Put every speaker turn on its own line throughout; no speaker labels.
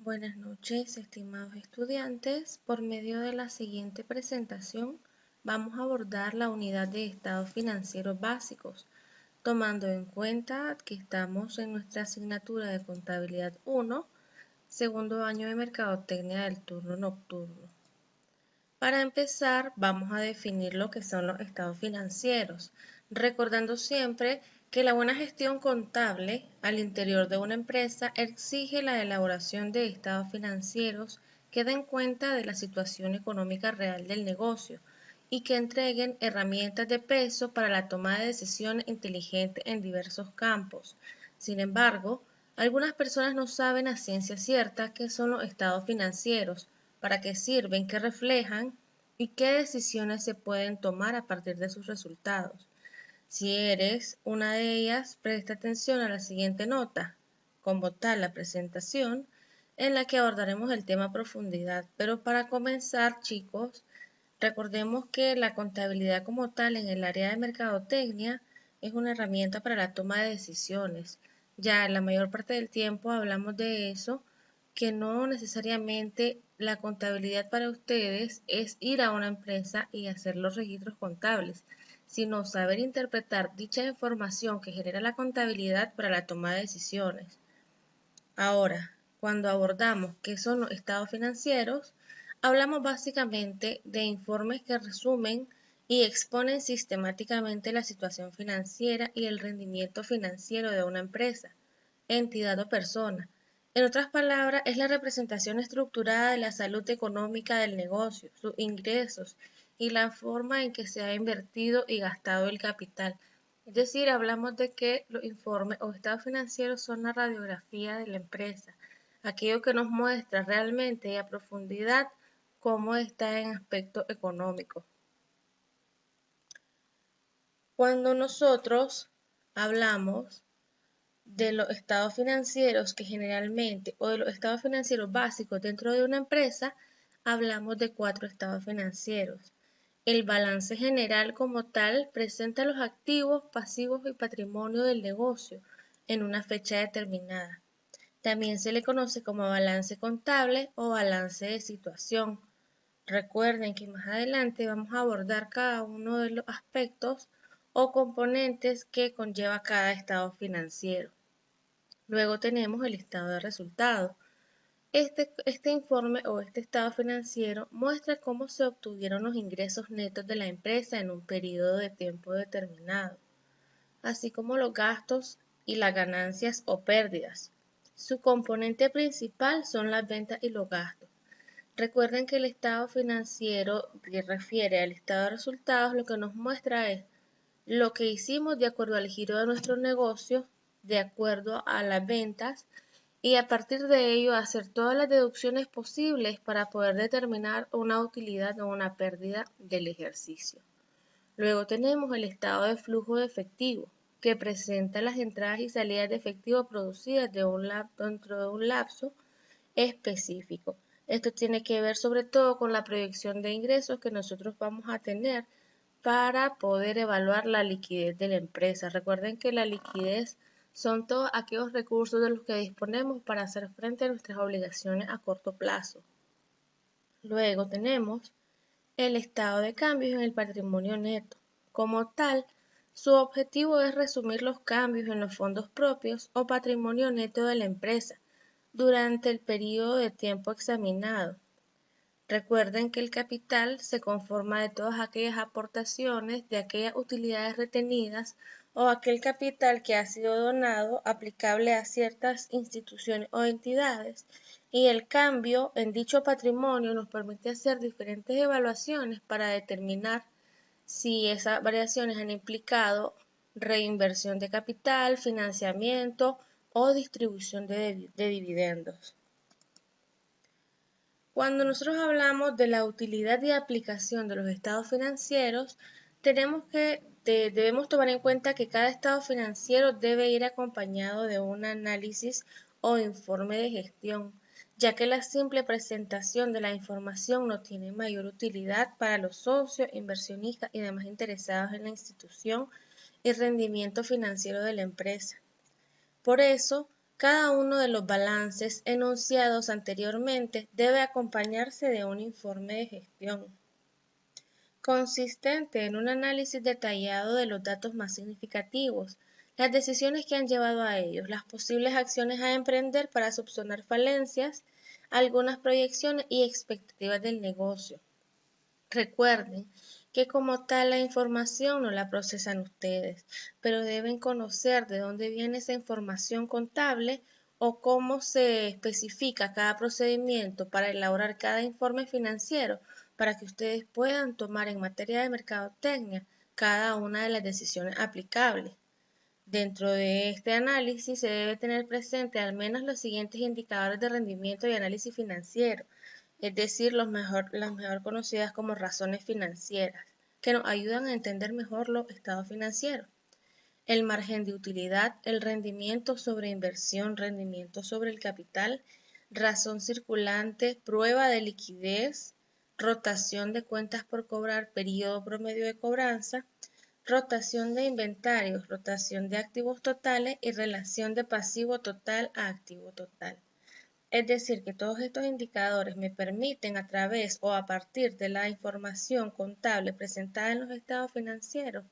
Buenas noches, estimados estudiantes. Por medio de la siguiente presentación, vamos a abordar la unidad de estados financieros básicos, tomando en cuenta que estamos en nuestra asignatura de Contabilidad 1, segundo año de Mercadotecnia del turno nocturno. Para empezar, vamos a definir lo que son los estados financieros, recordando siempre que la buena gestión contable al interior de una empresa exige la elaboración de estados financieros que den cuenta de la situación económica real del negocio y que entreguen herramientas de peso para la toma de decisiones inteligentes en diversos campos. Sin embargo, algunas personas no saben a ciencia cierta qué son los estados financieros, para qué sirven, qué reflejan y qué decisiones se pueden tomar a partir de sus resultados. Si eres una de ellas, presta atención a la siguiente nota, como tal la presentación, en la que abordaremos el tema a profundidad. Pero para comenzar, chicos, recordemos que la contabilidad como tal en el área de mercadotecnia es una herramienta para la toma de decisiones. Ya la mayor parte del tiempo hablamos de eso, que no necesariamente la contabilidad para ustedes es ir a una empresa y hacer los registros contables, sino saber interpretar dicha información que genera la contabilidad para la toma de decisiones. Ahora, cuando abordamos qué son los estados financieros, hablamos básicamente de informes que resumen y exponen sistemáticamente la situación financiera y el rendimiento financiero de una empresa, entidad o persona. En otras palabras, es la representación estructurada de la salud económica del negocio, sus ingresos y la forma en que se ha invertido y gastado el capital. Es decir, hablamos de que los informes o estados financieros son la radiografía de la empresa, aquello que nos muestra realmente y a profundidad cómo está en aspecto económico. Cuando nosotros hablamos de los estados financieros que generalmente, o de los estados financieros básicos dentro de una empresa, hablamos de 4 estados financieros. El balance general como tal presenta los activos, pasivos y patrimonio del negocio en una fecha determinada. También se le conoce como balance contable o balance de situación. Recuerden que más adelante vamos a abordar cada uno de los aspectos o componentes que conlleva cada estado financiero. Luego tenemos el estado de resultados. Este informe o este estado financiero muestra cómo se obtuvieron los ingresos netos de la empresa en un periodo de tiempo determinado, así como los gastos y las ganancias o pérdidas. Su componente principal son las ventas y los gastos. Recuerden que el estado financiero que refiere al estado de resultados lo que nos muestra es lo que hicimos de acuerdo al giro de nuestro negocio, de acuerdo a las ventas, y a partir de ello hacer todas las deducciones posibles para poder determinar una utilidad o una pérdida del ejercicio. Luego tenemos el estado de flujo de efectivo, que presenta las entradas y salidas de efectivo producidas dentro de un lapso específico. Esto tiene que ver sobre todo con la proyección de ingresos que nosotros vamos a tener para poder evaluar la liquidez de la empresa. Recuerden que la liquidez son todos aquellos recursos de los que disponemos para hacer frente a nuestras obligaciones a corto plazo. Luego tenemos el estado de cambios en el patrimonio neto. Como tal, su objetivo es resumir los cambios en los fondos propios o patrimonio neto de la empresa durante el periodo de tiempo examinado. Recuerden que el capital se conforma de todas aquellas aportaciones, de aquellas utilidades retenidas o aquel capital que ha sido donado aplicable a ciertas instituciones o entidades, y el cambio en dicho patrimonio nos permite hacer diferentes evaluaciones para determinar si esas variaciones han implicado reinversión de capital, financiamiento o distribución de dividendos. Cuando nosotros hablamos de la utilidad y aplicación de los estados financieros, debemos tomar en cuenta que cada estado financiero debe ir acompañado de un análisis o informe de gestión, ya que la simple presentación de la información no tiene mayor utilidad para los socios, inversionistas y demás interesados en la institución y rendimiento financiero de la empresa. Por eso, Cada uno de los balances enunciados anteriormente debe acompañarse de un informe de gestión, consistente en un análisis detallado de los datos más significativos, las decisiones que han llevado a ellos, las posibles acciones a emprender para subsanar falencias, algunas proyecciones y expectativas del negocio. Recuerden que como tal la información no la procesan ustedes, pero deben conocer de dónde viene esa información contable o cómo se especifica cada procedimiento para elaborar cada informe financiero para que ustedes puedan tomar en materia de mercadotecnia cada una de las decisiones aplicables. Dentro de este análisis se debe tener presente al menos los siguientes indicadores de rendimiento y análisis financiero, es decir, las mejor conocidas como razones financieras, que nos ayudan a entender mejor los estados financieros. El margen de utilidad, el rendimiento sobre inversión, rendimiento sobre el capital, razón circulante, prueba de liquidez, rotación de cuentas por cobrar, periodo promedio de cobranza, rotación de inventarios, rotación de activos totales y relación de pasivo total a activo total. Es decir, que todos estos indicadores me permiten a través o a partir de la información contable presentada en los estados financieros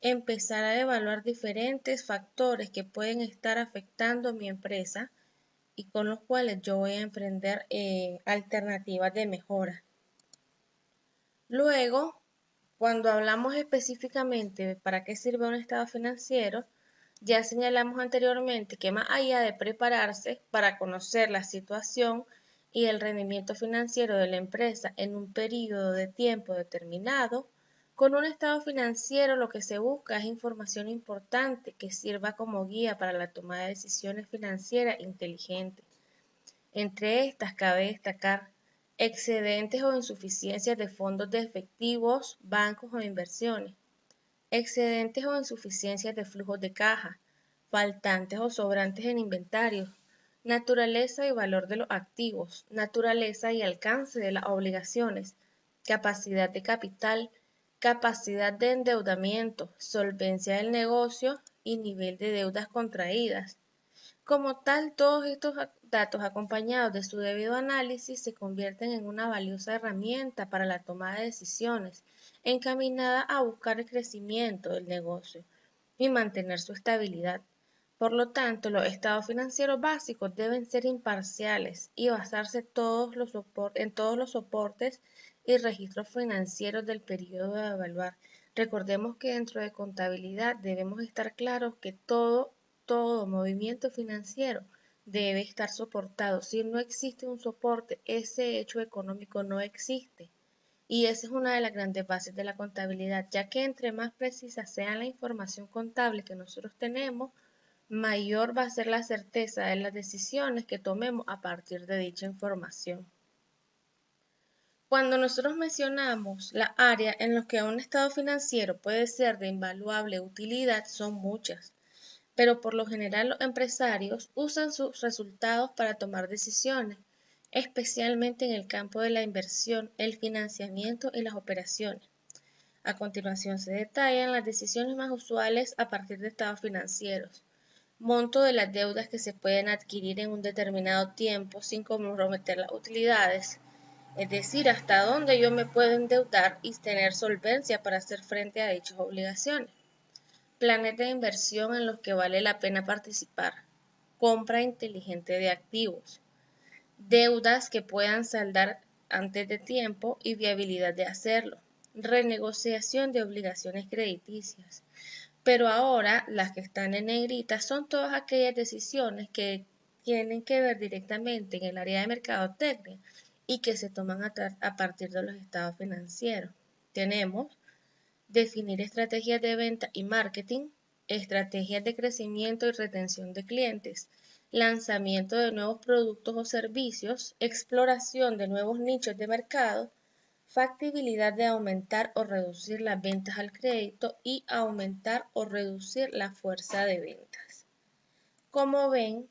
empezar a evaluar diferentes factores que pueden estar afectando mi empresa y con los cuales yo voy a emprender alternativas de mejora. Luego, cuando hablamos específicamente de para qué sirve un estado financiero, ya señalamos anteriormente que más allá de prepararse para conocer la situación y el rendimiento financiero de la empresa en un periodo de tiempo determinado, con un estado financiero lo que se busca es información importante que sirva como guía para la toma de decisiones financieras inteligentes. Entre estas cabe destacar excedentes o insuficiencias de fondos de efectivos, bancos o inversiones, excedentes o insuficiencias de flujos de caja, faltantes o sobrantes en inventarios, naturaleza y valor de los activos, naturaleza y alcance de las obligaciones, capacidad de capital, capacidad de endeudamiento, solvencia del negocio y nivel de deudas contraídas. Como tal, todos estos datos acompañados de su debido análisis se convierten en una valiosa herramienta para la toma de decisiones, encaminada a buscar el crecimiento del negocio y mantener su estabilidad. Por lo tanto, los estados financieros básicos deben ser imparciales y basarse en todos los soportes y registros financieros del periodo a evaluar. Recordemos que dentro de contabilidad debemos estar claros que todo movimiento financiero debe estar soportado. Si no existe un soporte, ese hecho económico no existe. Y esa es una de las grandes bases de la contabilidad, ya que entre más precisa sea la información contable que nosotros tenemos, mayor va a ser la certeza de las decisiones que tomemos a partir de dicha información. Cuando nosotros mencionamos las áreas en las que un estado financiero puede ser de invaluable utilidad, son muchas, pero por lo general los empresarios usan sus resultados para tomar decisiones, especialmente en el campo de la inversión, el financiamiento y las operaciones. A continuación se detallan las decisiones más usuales a partir de estados financieros, monto de las deudas que se pueden adquirir en un determinado tiempo sin comprometer las utilidades, es decir, hasta dónde yo me puedo endeudar y tener solvencia para hacer frente a dichas obligaciones. Planes de inversión en los que vale la pena participar, compra inteligente de activos, deudas que puedan saldar antes de tiempo y viabilidad de hacerlo, renegociación de obligaciones crediticias. Pero ahora las que están en negrita son todas aquellas decisiones que tienen que ver directamente en el área de mercadotecnia y que se toman a partir de los estados financieros. Tenemos definir estrategias de venta y marketing, estrategias de crecimiento y retención de clientes, lanzamiento de nuevos productos o servicios, exploración de nuevos nichos de mercado, factibilidad de aumentar o reducir las ventas al crédito y aumentar o reducir la fuerza de ventas. Como ven,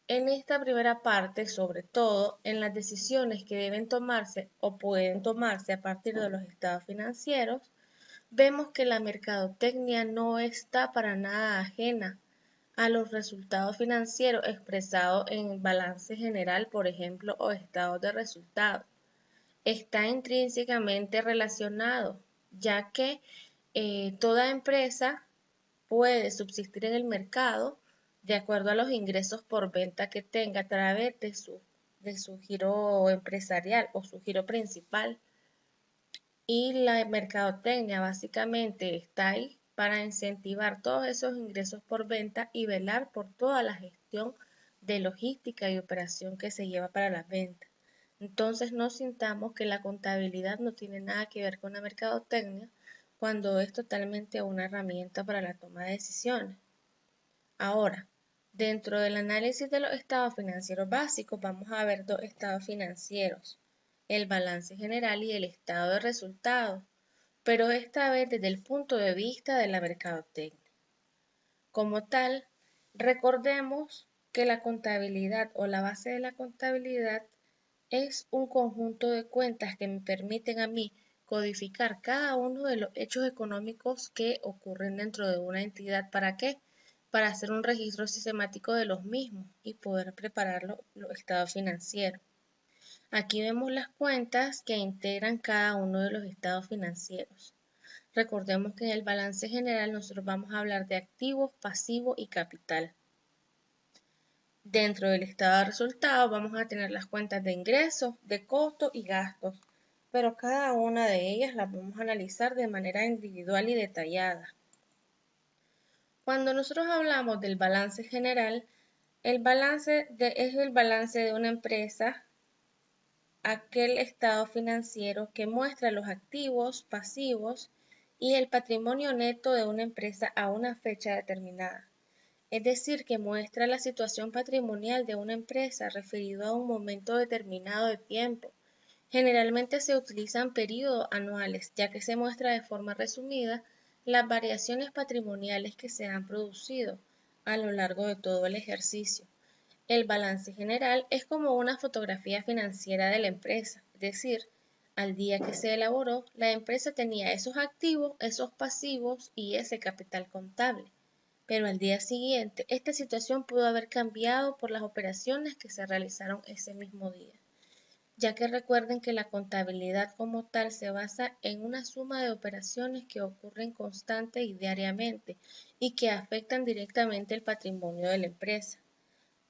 en esta primera parte, sobre todo en las decisiones que deben tomarse o pueden tomarse a partir de los estados financieros, vemos que la mercadotecnia no está para nada ajena a los resultados financieros expresados en el balance general, por ejemplo, o estados de resultados. Está intrínsecamente relacionado, ya que toda empresa puede subsistir en el mercado de acuerdo a los ingresos por venta que tenga a través de su giro empresarial o su giro principal. Y la mercadotecnia básicamente está ahí para incentivar todos esos ingresos por venta y velar por toda la gestión de logística y operación que se lleva para las ventas. Entonces no sintamos que la contabilidad no tiene nada que ver con la mercadotecnia cuando es totalmente una herramienta para la toma de decisiones. Ahora, dentro del análisis de los estados financieros básicos vamos a ver dos estados financieros, el balance general y el estado de resultados, pero esta vez desde el punto de vista de la mercadotecnia. Como tal, recordemos que la contabilidad o la base de la contabilidad es un conjunto de cuentas que me permiten a mí codificar cada uno de los hechos económicos que ocurren dentro de una entidad. ¿Para qué? Para hacer un registro sistemático de los mismos y poder preparar los estados financieros. Aquí vemos las cuentas que integran cada uno de los estados financieros. Recordemos que en el balance general nosotros vamos a hablar de activos, pasivos y capital. Dentro del estado de resultados vamos a tener las cuentas de ingresos, de costos y gastos, pero cada una de ellas las vamos a analizar de manera individual y detallada. Cuando nosotros hablamos del balance general, es el balance de una empresa, aquel estado financiero que muestra los activos, pasivos y el patrimonio neto de una empresa a una fecha determinada. Es decir, que muestra la situación patrimonial de una empresa referido a un momento determinado de tiempo. Generalmente se utilizan periodos anuales, ya que se muestra de forma resumida las variaciones patrimoniales que se han producido a lo largo de todo el ejercicio. El balance general es como una fotografía financiera de la empresa, es decir, al día que se elaboró, la empresa tenía esos activos, esos pasivos y ese capital contable. Pero al día siguiente, esta situación pudo haber cambiado por las operaciones que se realizaron ese mismo día, ya que recuerden que la contabilidad como tal se basa en una suma de operaciones que ocurren constante y diariamente y que afectan directamente el patrimonio de la empresa.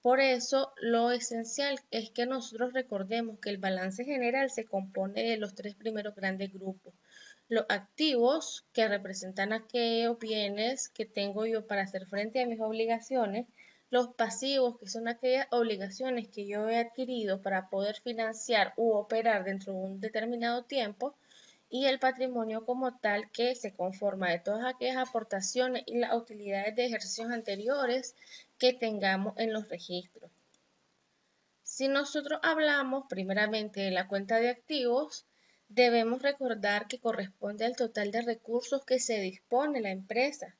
Por eso, lo esencial es que nosotros recordemos que el balance general se compone de los tres primeros grandes grupos. Los activos, que representan aquellos bienes que tengo yo para hacer frente a mis obligaciones. Los pasivos, que son aquellas obligaciones que yo he adquirido para poder financiar u operar dentro de un determinado tiempo. Y el patrimonio como tal, que se conforma de todas aquellas aportaciones y las utilidades de ejercicios anteriores que tengamos en los registros. Si nosotros hablamos primeramente de la cuenta de activos, debemos recordar que corresponde al total de recursos que se dispone la empresa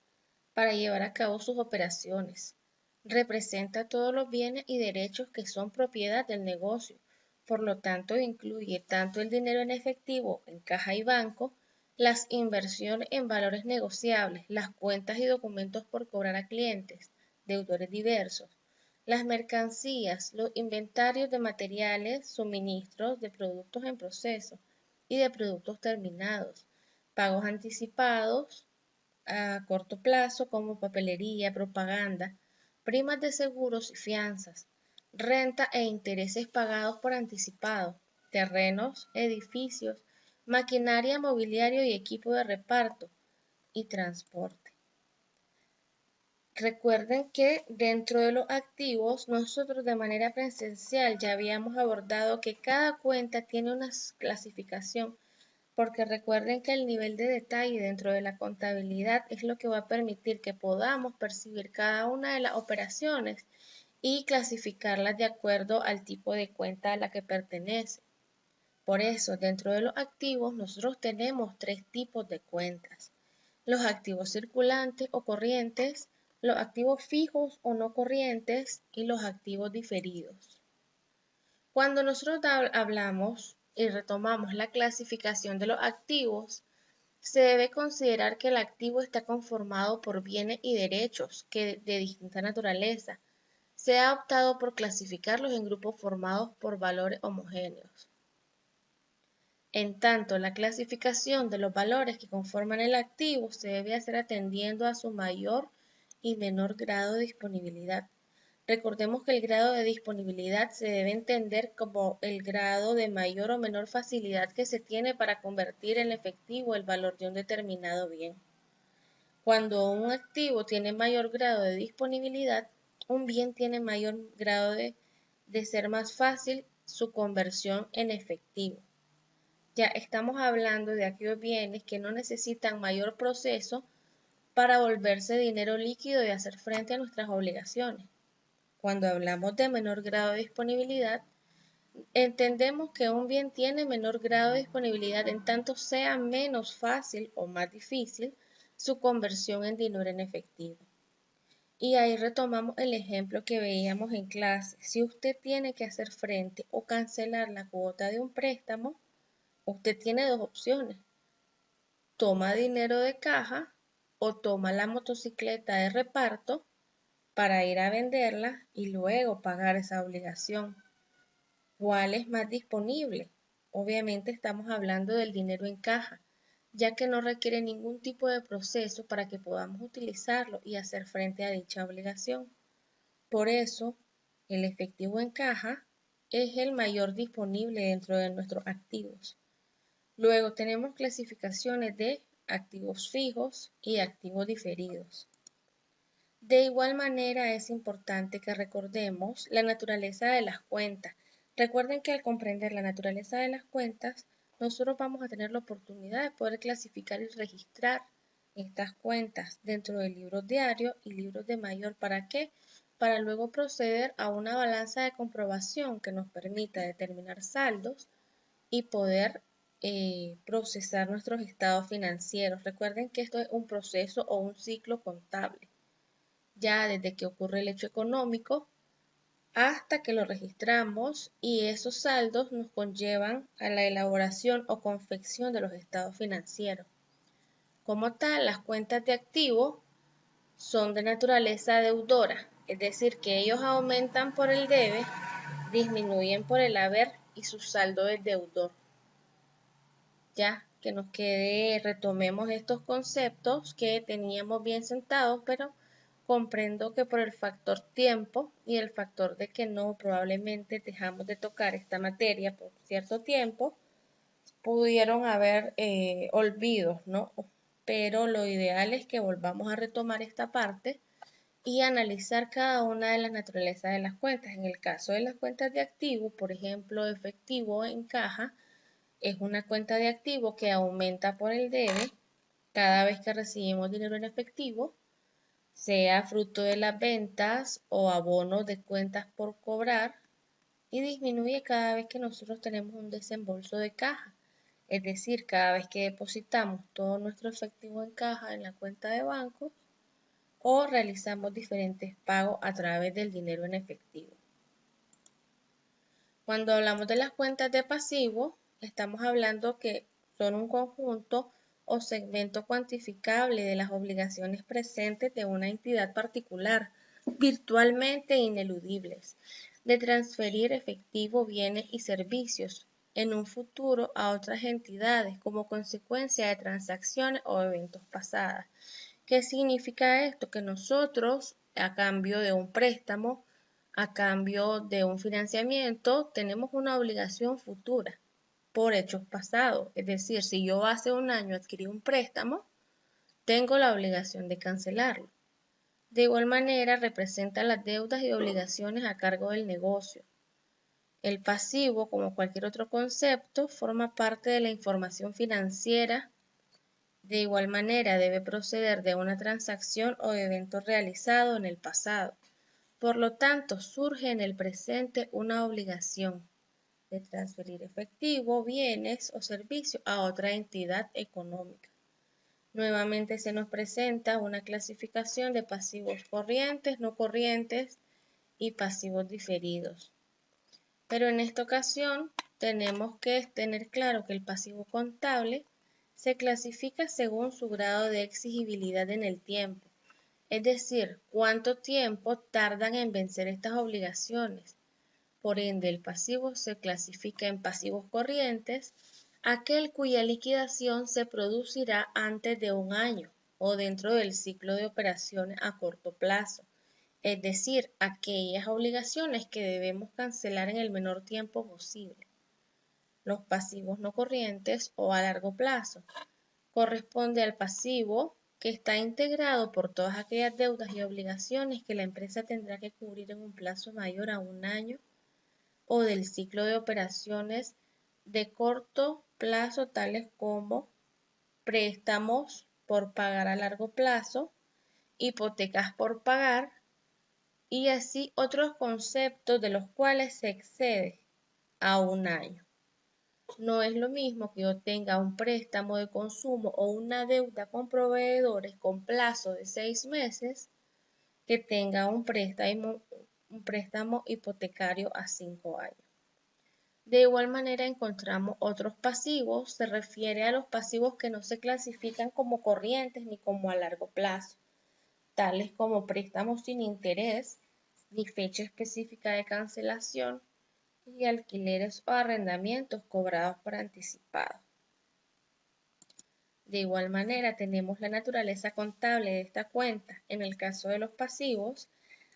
para llevar a cabo sus operaciones. Representa todos los bienes y derechos que son propiedad del negocio. Por lo tanto, incluye tanto el dinero en efectivo en caja y banco, las inversiones en valores negociables, las cuentas y documentos por cobrar a clientes, deudores diversos, las mercancías, los inventarios de materiales, suministros de productos en proceso y de productos terminados, pagos anticipados a corto plazo como papelería, propaganda, primas de seguros y fianzas, renta e intereses pagados por anticipado, terrenos, edificios, maquinaria, mobiliario y equipo de reparto y transporte. Recuerden que dentro de los activos nosotros de manera presencial ya habíamos abordado que cada cuenta tiene una clasificación, porque recuerden que el nivel de detalle dentro de la contabilidad es lo que va a permitir que podamos percibir cada una de las operaciones y clasificarlas de acuerdo al tipo de cuenta a la que pertenece. Por eso, dentro de los activos nosotros tenemos tres tipos de cuentas: los activos circulantes o corrientes, los activos fijos o no corrientes y los activos diferidos. Cuando nosotros hablamos y retomamos la clasificación de los activos, Se debe considerar que el activo está conformado por bienes y derechos de distinta naturaleza. Se ha optado por clasificarlos en grupos formados por valores homogéneos. En tanto, la clasificación de los valores que conforman el activo se debe hacer atendiendo a su mayor y menor grado de disponibilidad. Recordemos que el grado de disponibilidad se debe entender como el grado de mayor o menor facilidad que se tiene para convertir en efectivo el valor de un determinado bien. Cuando un activo tiene mayor grado de disponibilidad, un bien tiene mayor grado de ser más fácil su conversión en efectivo. Ya estamos hablando de aquellos bienes que no necesitan mayor proceso para volverse dinero líquido y hacer frente a nuestras obligaciones. Cuando hablamos de menor grado de disponibilidad, entendemos que un bien tiene menor grado de disponibilidad en tanto sea menos fácil o más difícil su conversión en dinero en efectivo. Y ahí retomamos el ejemplo que veíamos en clase. Si usted tiene que hacer frente o cancelar la cuota de un préstamo, usted tiene dos opciones. Toma dinero de caja o toma la motocicleta de reparto para ir a venderla y luego pagar esa obligación. ¿Cuál es más disponible? Obviamente estamos hablando del dinero en caja, ya que no requiere ningún tipo de proceso para que podamos utilizarlo y hacer frente a dicha obligación. Por eso, el efectivo en caja es el mayor disponible dentro de nuestros activos. Luego tenemos clasificaciones de activos fijos y activos diferidos. De igual manera es importante que recordemos la naturaleza de las cuentas. Recuerden que al comprender la naturaleza de las cuentas, nosotros vamos a tener la oportunidad de poder clasificar y registrar estas cuentas dentro de libros diarios y libros de mayor. ¿Para qué? Para luego proceder a una balanza de comprobación que nos permita determinar saldos y poder procesar nuestros estados financieros. Recuerden que esto es un proceso o un ciclo contable, ya desde que ocurre el hecho económico hasta que lo registramos, y esos saldos nos conllevan a la elaboración o confección de los estados financieros. Como tal, las cuentas de activo son de naturaleza deudora, es decir, que ellos aumentan por el debe, disminuyen por el haber y su saldo es deudor. Ya que nos quede, retomemos estos conceptos que teníamos bien sentados, pero comprendo que por el factor tiempo y el factor de que no probablemente dejamos de tocar esta materia por cierto tiempo, pudieron haber olvidos, ¿no? Pero lo ideal es que volvamos a retomar esta parte y analizar cada una de las naturalezas de las cuentas. En el caso de las cuentas de activo, por ejemplo, efectivo en caja, es una cuenta de activo que aumenta por el debe cada vez que recibimos dinero en efectivo, sea fruto de las ventas o abonos de cuentas por cobrar, y disminuye cada vez que nosotros tenemos un desembolso de caja, es decir, cada vez que depositamos todo nuestro efectivo en caja en la cuenta de banco o realizamos diferentes pagos a través del dinero en efectivo. Cuando hablamos de las cuentas de pasivo, estamos hablando que son un conjunto o segmento cuantificable de las obligaciones presentes de una entidad particular, virtualmente ineludibles, de transferir efectivo, bienes y servicios en un futuro a otras entidades como consecuencia de transacciones o eventos pasados. ¿Qué significa esto? Que nosotros, a cambio de un préstamo, a cambio de un financiamiento, tenemos una obligación futura por hechos pasados. Es decir, si yo hace un año adquirí un préstamo, tengo la obligación de cancelarlo. De igual manera, representa las deudas y obligaciones a cargo del negocio. El pasivo, como cualquier otro concepto, forma parte de la información financiera. De igual manera, debe proceder de una transacción o evento realizado en el pasado. Por lo tanto, surge en el presente una obligación de transferir efectivo, bienes o servicios a otra entidad económica. Nuevamente se nos presenta una clasificación de pasivos corrientes, no corrientes y pasivos diferidos. Pero en esta ocasión tenemos que tener claro que el pasivo contable Se clasifica según su grado de exigibilidad en el tiempo, es decir, cuánto tiempo tardan en vencer estas obligaciones. Por ende, el pasivo se clasifica en pasivos corrientes, aquel cuya liquidación se producirá antes de un año o dentro del ciclo de operaciones a corto plazo, es decir, aquellas obligaciones que debemos cancelar en el menor tiempo posible. Los pasivos no corrientes o a largo plazo corresponde al pasivo que está integrado por todas aquellas deudas y obligaciones que la empresa tendrá que cubrir en un plazo mayor a un año o del ciclo de operaciones de corto plazo, tales como préstamos por pagar a largo plazo, hipotecas por pagar y así otros conceptos de los cuales se excede a un año. No es lo mismo que yo tenga un préstamo de consumo o una deuda con proveedores con plazo de 6 meses que tenga un préstamo hipotecario a 5 años. De igual manera encontramos otros pasivos, se refiere a los pasivos que no se clasifican como corrientes ni como a largo plazo, tales como préstamos sin interés, ni fecha específica de cancelación, y alquileres o arrendamientos cobrados por anticipado. De igual manera tenemos la naturaleza contable de esta cuenta. En el caso de los pasivos,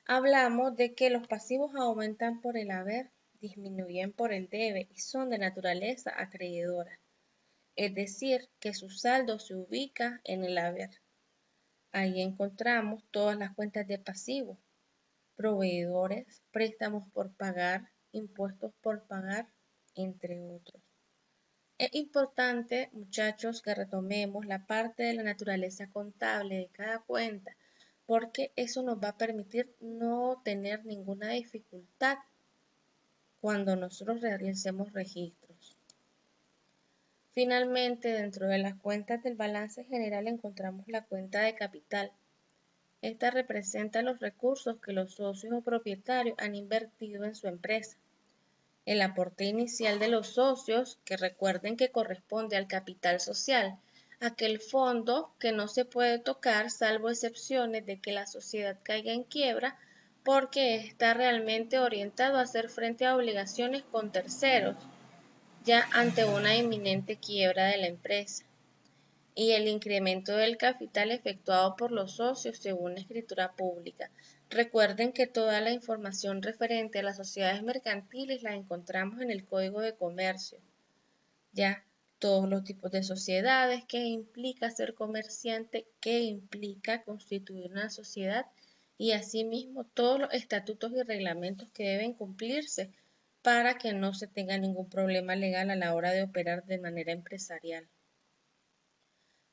hablamos de que los pasivos aumentan por el haber, disminuyen por el debe y son de naturaleza acreedora, es decir, que su saldo se ubica en el haber. Ahí encontramos todas las cuentas de pasivos, proveedores, préstamos por pagar, impuestos por pagar, entre otros. Es importante, muchachos, que retomemos la parte de la naturaleza contable de cada cuenta, porque eso nos va a permitir no tener ninguna dificultad cuando nosotros realicemos registros. Finalmente, dentro de las cuentas del balance general encontramos la cuenta de capital. Esta representa los recursos que los socios o propietarios han invertido en su empresa. El aporte inicial de los socios, que recuerden que corresponde al capital social, aquel fondo que no se puede tocar salvo excepciones de que la sociedad caiga en quiebra porque está realmente orientado a hacer frente a obligaciones con terceros, ya ante una inminente quiebra de la empresa. Y el incremento del capital efectuado por los socios según la escritura pública. Recuerden que toda la información referente a las sociedades mercantiles la encontramos en el Código de Comercio. Ya todos los tipos de sociedades, qué implica ser comerciante, qué implica constituir una sociedad y asimismo todos los estatutos y reglamentos que deben cumplirse para que no se tenga ningún problema legal a la hora de operar de manera empresarial.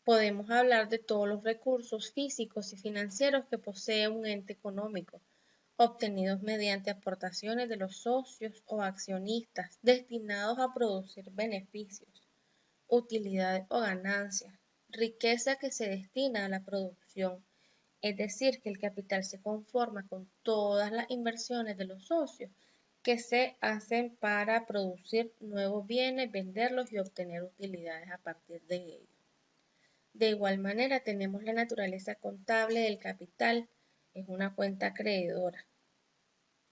Podemos hablar de todos los recursos físicos y financieros que posee un ente económico, obtenidos mediante aportaciones de los socios o accionistas destinados a producir beneficios, utilidades o ganancias, riqueza que se destina a la producción, es decir, que el capital se conforma con todas las inversiones de los socios que se hacen para producir nuevos bienes, venderlos y obtener utilidades a partir de ellos. De igual manera tenemos la naturaleza contable del capital, es una cuenta acreedora,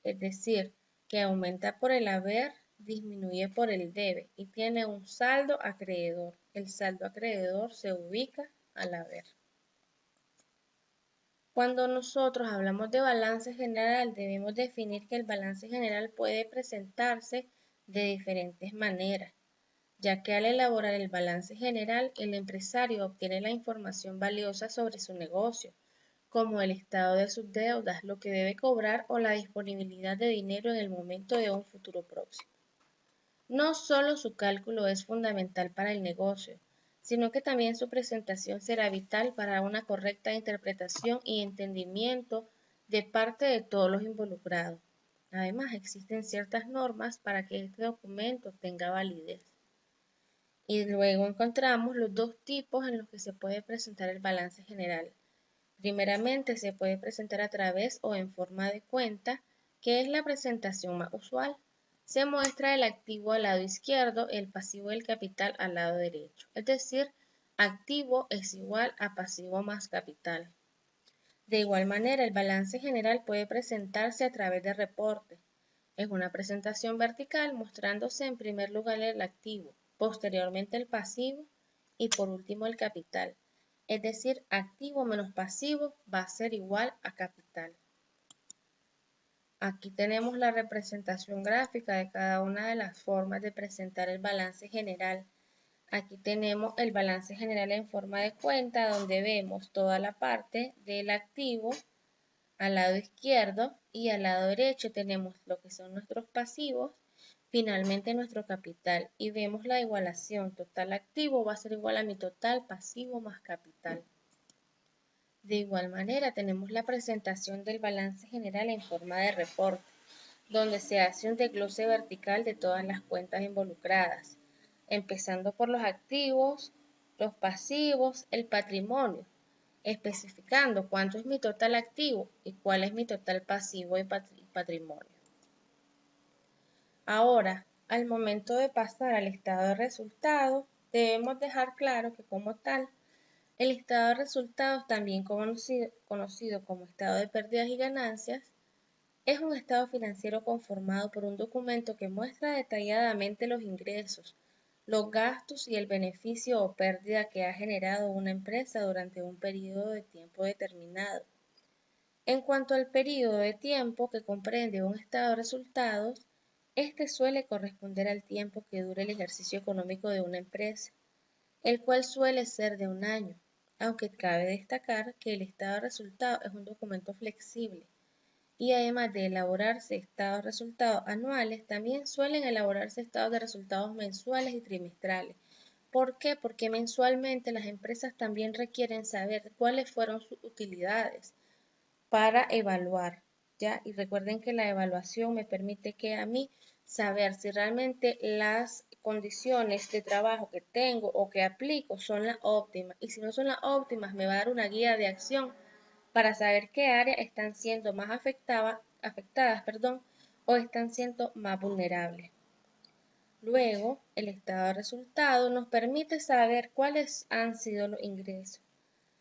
es decir, que aumenta por el haber, disminuye por el debe y tiene un saldo acreedor. El saldo acreedor se ubica al haber. Cuando nosotros hablamos de balance general, debemos definir que el balance general puede presentarse de diferentes maneras, ya que al elaborar el balance general, el empresario obtiene la información valiosa sobre su negocio, como el estado de sus deudas, lo que debe cobrar o la disponibilidad de dinero en el momento de un futuro próximo. No solo su cálculo es fundamental para el negocio, sino que también su presentación será vital para una correcta interpretación y entendimiento de parte de todos los involucrados. Además, existen ciertas normas para que este documento tenga validez. Y luego encontramos los dos tipos en los que se puede presentar el balance general. Primeramente, se puede presentar a través o en forma de cuenta, que es la presentación más usual. Se muestra el activo al lado izquierdo, el pasivo del capital al lado derecho. Es decir, activo es igual a pasivo más capital. De igual manera, el balance general puede presentarse a través de reporte. Es una presentación vertical mostrándose en primer lugar el activo, posteriormente el pasivo y por último el capital. Es decir, activo menos pasivo va a ser igual a capital. Aquí tenemos la representación gráfica de cada una de las formas de presentar el balance general. Aquí tenemos el balance general en forma de cuenta, donde vemos toda la parte del activo al lado izquierdo y al lado derecho tenemos lo que son nuestros pasivos, finalmente nuestro capital y vemos la igualación. Total activo va a ser igual a mi total pasivo más capital. De igual manera tenemos la presentación del balance general en forma de reporte, donde se hace un desglose vertical de todas las cuentas involucradas, empezando por los activos, los pasivos, el patrimonio, especificando cuánto es mi total activo y cuál es mi total pasivo y patrimonio. Ahora, al momento de pasar al estado de resultados, debemos dejar claro que como tal, el estado de resultados, también conocido como estado de pérdidas y ganancias, es un estado financiero conformado por un documento que muestra detalladamente los ingresos, los gastos y el beneficio o pérdida que ha generado una empresa durante un periodo de tiempo determinado. En cuanto al periodo de tiempo que comprende un estado de resultados, este suele corresponder al tiempo que dure el ejercicio económico de una empresa, el cual suele ser de un año, aunque cabe destacar que el estado de resultados es un documento flexible y además de elaborarse estados de resultados anuales, también suelen elaborarse estados de resultados mensuales y trimestrales. ¿Por qué? Porque mensualmente las empresas también requieren saber cuáles fueron sus utilidades para evaluar, ¿ya? Y recuerden que la evaluación me permite que a mí saber si realmente las condiciones de trabajo que tengo o que aplico son las óptimas. Y si no son las óptimas, me va a dar una guía de acción para saber qué áreas están siendo más afectadas, o están siendo más vulnerables. Luego, el estado de resultados nos permite saber cuáles han sido los ingresos,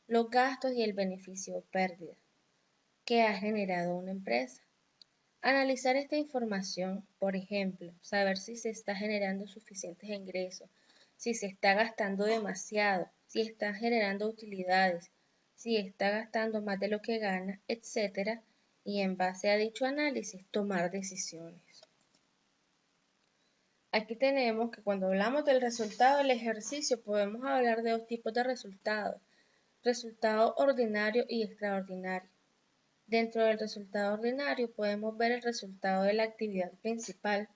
los gastos y el beneficio o pérdida que ha generado una empresa. Analizar esta información, por ejemplo, saber si se está generando suficientes ingresos, si se está gastando demasiado, si está generando utilidades, si está gastando más de lo que gana, etc. Y en base a dicho análisis, tomar decisiones. Aquí tenemos que cuando hablamos del resultado del ejercicio, podemos hablar de dos tipos de resultados: resultado ordinario y extraordinario. Dentro del resultado ordinario podemos ver el resultado de la actividad principal.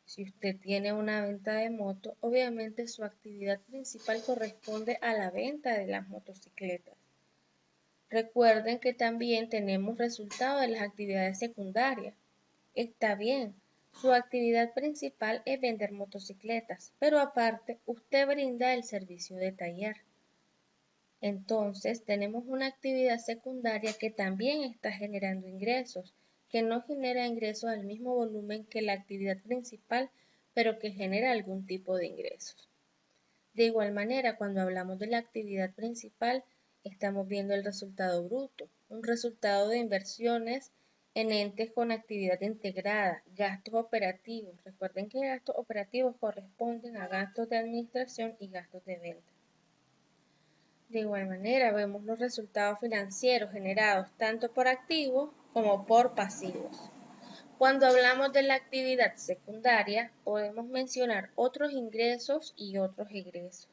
Si usted tiene una venta de moto, obviamente su actividad principal corresponde a la venta de las motocicletas. Recuerden que también tenemos resultado de las actividades secundarias. Está bien, su actividad principal es vender motocicletas, pero aparte usted brinda el servicio de taller. Entonces tenemos una actividad secundaria que también está generando ingresos, que no genera ingresos al mismo volumen que la actividad principal, pero que genera algún tipo de ingresos. De igual manera, cuando hablamos de la actividad principal, estamos viendo el resultado bruto, un resultado de inversiones en entes con actividad integrada, gastos operativos. Recuerden que gastos operativos corresponden a gastos de administración y gastos de venta. De igual manera, vemos los resultados financieros generados tanto por activos como por pasivos. Cuando hablamos de la actividad secundaria, podemos mencionar otros ingresos y otros egresos.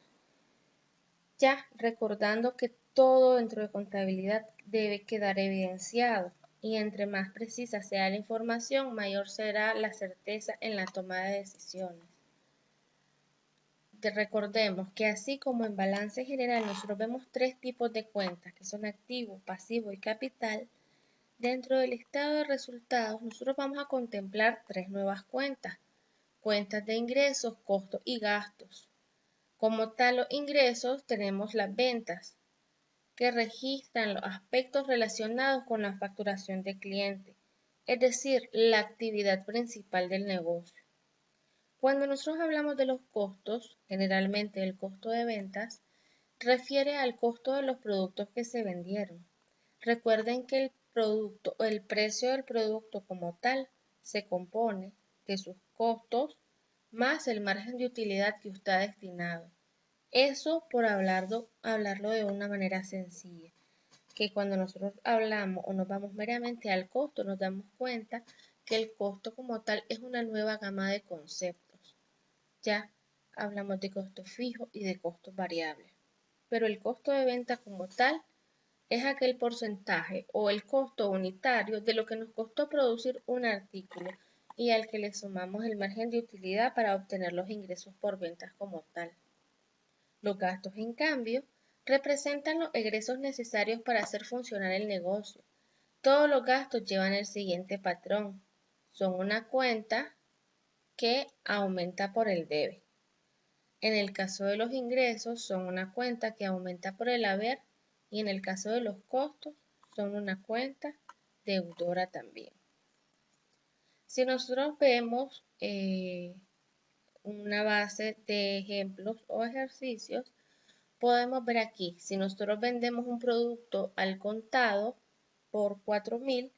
Ya recordando que todo dentro de contabilidad debe quedar evidenciado y entre más precisa sea la información, mayor será la certeza en la toma de decisiones. Recordemos que así como en balance general nosotros vemos tres tipos de cuentas, que son activo, pasivo y capital, dentro del estado de resultados nosotros vamos a contemplar tres nuevas cuentas: cuentas de ingresos, costos y gastos. Como tal, los ingresos tenemos las ventas, que registran los aspectos relacionados con la facturación de cliente, es decir, la actividad principal del negocio. Cuando nosotros hablamos de los costos, generalmente el costo de ventas, refiere al costo de los productos que se vendieron. Recuerden que el producto o el precio del producto como tal se compone de sus costos más el margen de utilidad que usted ha destinado. Eso por hablarlo de una manera sencilla, que cuando nosotros hablamos o nos vamos meramente al costo, nos damos cuenta que el costo como tal es una nueva gama de conceptos. Ya hablamos de costos fijos y de costos variables, pero el costo de venta como tal es aquel porcentaje o el costo unitario de lo que nos costó producir un artículo y al que le sumamos el margen de utilidad para obtener los ingresos por ventas como tal. Los gastos, en cambio, representan los egresos necesarios para hacer funcionar el negocio. Todos los gastos llevan el siguiente patrón. Son una cuenta que aumenta por el debe. En el caso de los ingresos, son una cuenta que aumenta por el haber y en el caso de los costos, son una cuenta deudora también. Si nosotros vemos una base de ejemplos o ejercicios, podemos ver aquí, si nosotros vendemos un producto al contado por 4.000,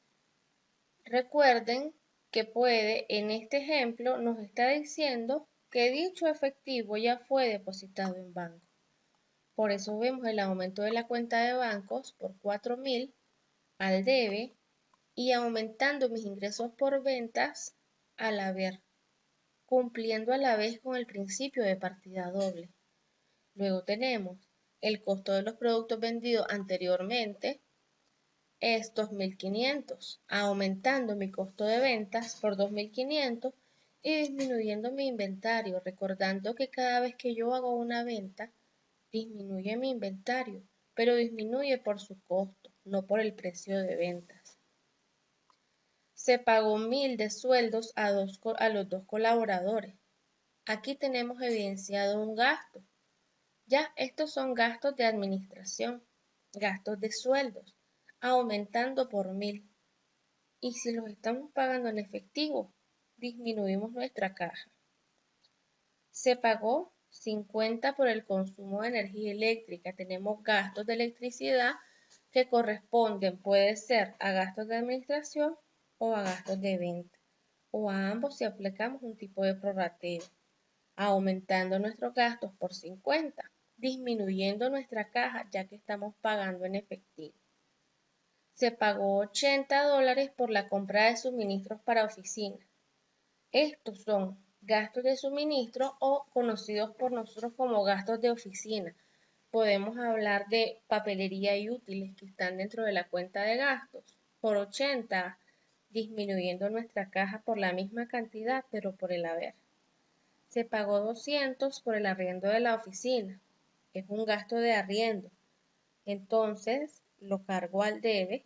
recuerden que en este ejemplo nos está diciendo que dicho efectivo ya fue depositado en banco. Por eso vemos el aumento de la cuenta de bancos por 4.000 al debe y aumentando mis ingresos por ventas al haber, cumpliendo a la vez con el principio de partida doble. Luego tenemos el costo de los productos vendidos anteriormente es 2.500, aumentando mi costo de ventas por 2.500 y disminuyendo mi inventario, recordando que cada vez que yo hago una venta, disminuye mi inventario, pero disminuye por su costo, no por el precio de ventas. Se pagó 1.000 de sueldos a los 2 colaboradores. Aquí tenemos evidenciado un gasto. Ya estos son gastos de administración, gastos de sueldos, aumentando por 1.000. Y si los estamos pagando en efectivo, disminuimos nuestra caja. Se pagó 50 por el consumo de energía eléctrica. Tenemos gastos de electricidad que corresponden, puede ser a gastos de administración o a gastos de venta, o a ambos si aplicamos un tipo de prorrateo, aumentando nuestros gastos por 50, disminuyendo nuestra caja ya que estamos pagando en efectivo. Se pagó $80 por la compra de suministros para oficina. Estos son gastos de suministro o conocidos por nosotros como gastos de oficina. Podemos hablar de papelería y útiles que están dentro de la cuenta de gastos por 80, disminuyendo nuestra caja por la misma cantidad, pero por el haber. Se pagó 200 por el arriendo de la oficina. Es un gasto de arriendo. Entonces lo cargo al debe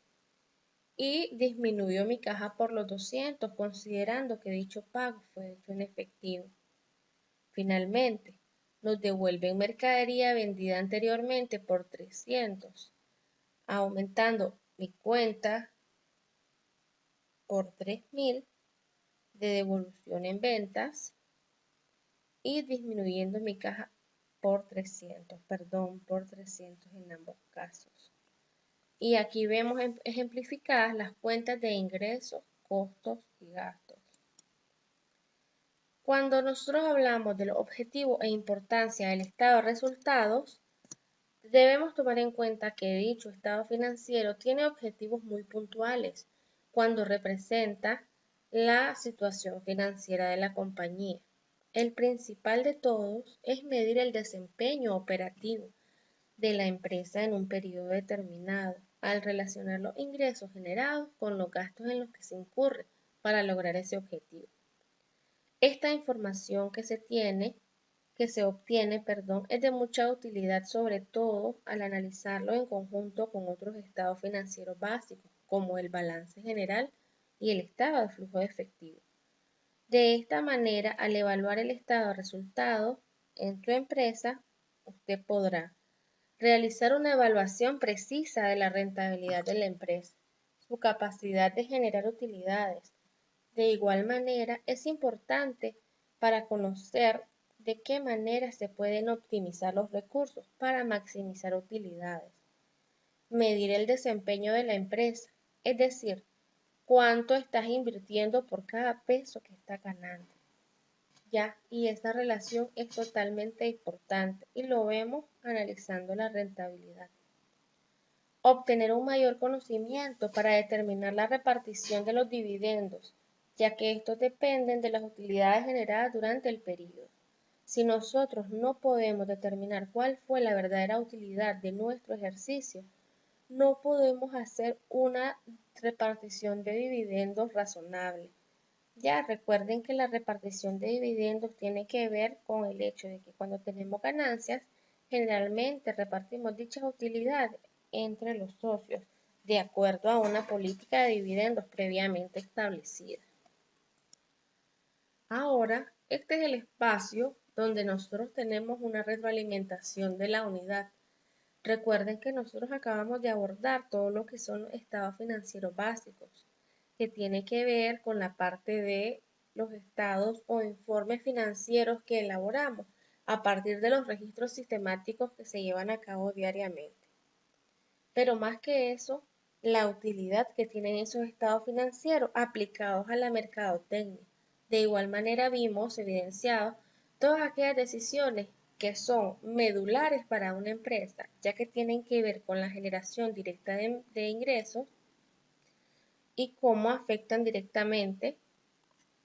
y disminuyó mi caja por los 200, considerando que dicho pago fue hecho en efectivo. Finalmente, nos devuelven mercadería vendida anteriormente por 300, aumentando mi cuenta por 3.000 de devolución en ventas y disminuyendo mi caja por 300 en ambos casos. Y aquí vemos ejemplificadas las cuentas de ingresos, costos y gastos. Cuando nosotros hablamos de los objetivos e importancia del estado de resultados, debemos tomar en cuenta que dicho estado financiero tiene objetivos muy puntuales cuando representa la situación financiera de la compañía. El principal de todos es medir el desempeño operativo de la empresa en un periodo determinado, al relacionar los ingresos generados con los gastos en los que se incurre para lograr ese objetivo. Esta información que se obtiene, es de mucha utilidad, sobre todo al analizarlo en conjunto con otros estados financieros básicos, como el balance general y el estado de flujo de efectivo. De esta manera, al evaluar el estado de resultados en su empresa, usted podrá realizar una evaluación precisa de la rentabilidad de la empresa, su capacidad de generar utilidades. De igual manera, es importante para conocer de qué manera se pueden optimizar los recursos para maximizar utilidades. Medir el desempeño de la empresa, es decir, cuánto estás invirtiendo por cada peso que estás ganando. Ya, y esta relación es totalmente importante y lo vemos analizando la rentabilidad. Obtener un mayor conocimiento para determinar la repartición de los dividendos, ya que estos dependen de las utilidades generadas durante el periodo. Si nosotros no podemos determinar cuál fue la verdadera utilidad de nuestro ejercicio, no podemos hacer una repartición de dividendos razonable. Ya recuerden que la repartición de dividendos tiene que ver con el hecho de que cuando tenemos ganancias, generalmente repartimos dichas utilidades entre los socios, de acuerdo a una política de dividendos previamente establecida. Ahora, este es el espacio donde nosotros tenemos una retroalimentación de la unidad. Recuerden que nosotros acabamos de abordar todo lo que son los estados financieros básicos, que tiene que ver con la parte de los estados o informes financieros que elaboramos a partir de los registros sistemáticos que se llevan a cabo diariamente. Pero más que eso, la utilidad que tienen esos estados financieros aplicados a la mercadotecnia. De igual manera vimos evidenciado todas aquellas decisiones que son medulares para una empresa, ya que tienen que ver con la generación directa de ingresos y cómo afectan directamente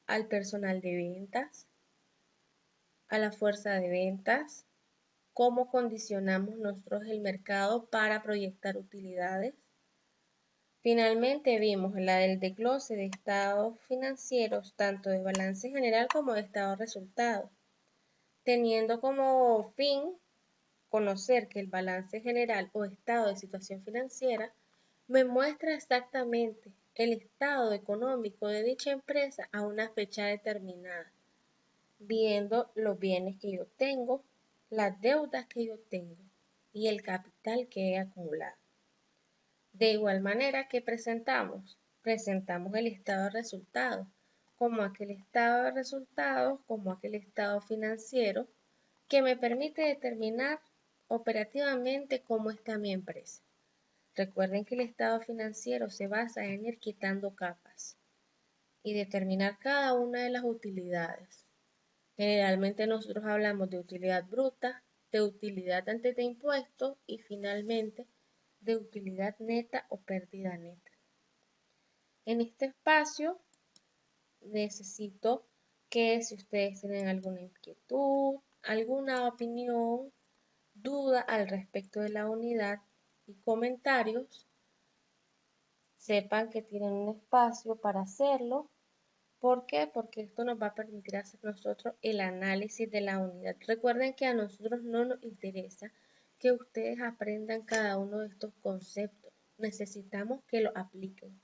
al personal de ventas, a la fuerza de ventas, cómo condicionamos nosotros el mercado para proyectar utilidades. Finalmente vimos la del desglose de estados financieros, tanto de balance general como de estado de resultados, teniendo como fin conocer que el balance general o estado de situación financiera me muestra exactamente el estado económico de dicha empresa a una fecha determinada, viendo los bienes que yo tengo, las deudas que yo tengo y el capital que he acumulado. De igual manera que presentamos el estado de resultados, como aquel estado financiero que me permite determinar operativamente cómo está mi empresa. Recuerden que el estado financiero se basa en ir quitando capas y determinar cada una de las utilidades. Generalmente nosotros hablamos de utilidad bruta, de utilidad antes de impuestos y finalmente de utilidad neta o pérdida neta. En este espacio necesito que si ustedes tienen alguna inquietud, alguna opinión, duda al respecto de la unidad y comentarios, sepan que tienen un espacio para hacerlo. ¿Por qué? Porque esto nos va a permitir hacer nosotros el análisis de la unidad. Recuerden que a nosotros no nos interesa que ustedes aprendan cada uno de estos conceptos. Necesitamos que los apliquen.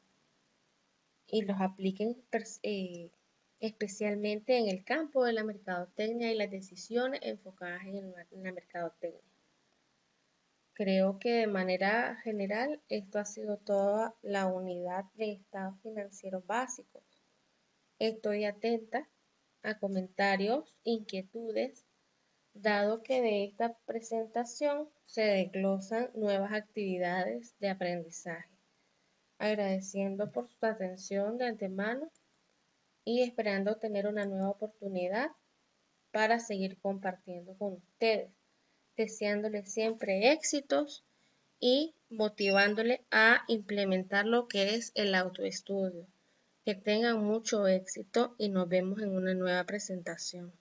Y los apliquen especialmente en el campo de la mercadotecnia y las decisiones enfocadas en la mercadotecnia. Creo que de manera general esto ha sido toda la unidad de estados financieros básicos. Estoy atenta a comentarios, inquietudes, dado que de esta presentación se desglosan nuevas actividades de aprendizaje. Agradeciendo por su atención de antemano y esperando tener una nueva oportunidad para seguir compartiendo con ustedes, deseándoles siempre éxitos y motivándole a implementar lo que es el autoestudio. Que tengan mucho éxito y nos vemos en una nueva presentación.